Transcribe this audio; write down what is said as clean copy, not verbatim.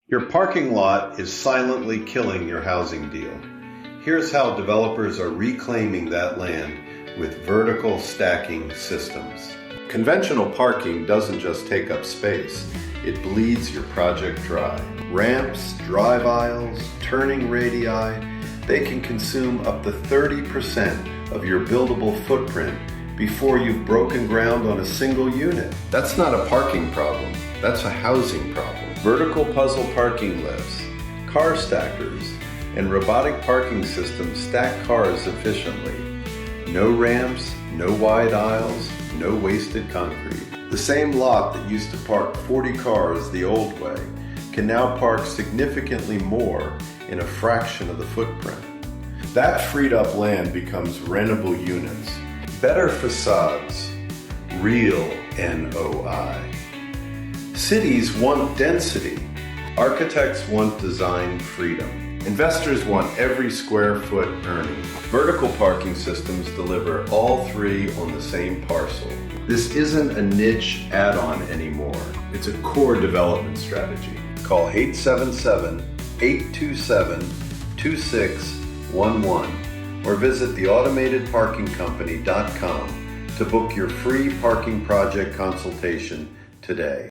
Your parking lot is silently killing your housing deal. Here's how developers are reclaiming that land with vertical stacking systems. Conventional parking doesn't just take up space, it bleeds your project dry. Ramps, drive aisles, turning radii, they can consume up to 30% of your buildable footprint before you've broken ground on a single unit. That's not a parking problem, that's a housing problem. Vertical puzzle parking lifts, car stackers, and robotic parking systems stack cars efficiently. No ramps, no wide aisles, no wasted concrete. The same lot that used to park 40 cars the old way can now park significantly more in a fraction of the footprint. That freed up land becomes rentable units, better facades, real NOI. Cities want density. Architects want design freedom. Investors want every square foot earning. Vertical parking systems deliver all three on the same parcel. This isn't a niche add-on anymore. It's a core development strategy. Call 877-827-2611 or visit theautomatedparkingcompany.com to book your free parking project consultation today.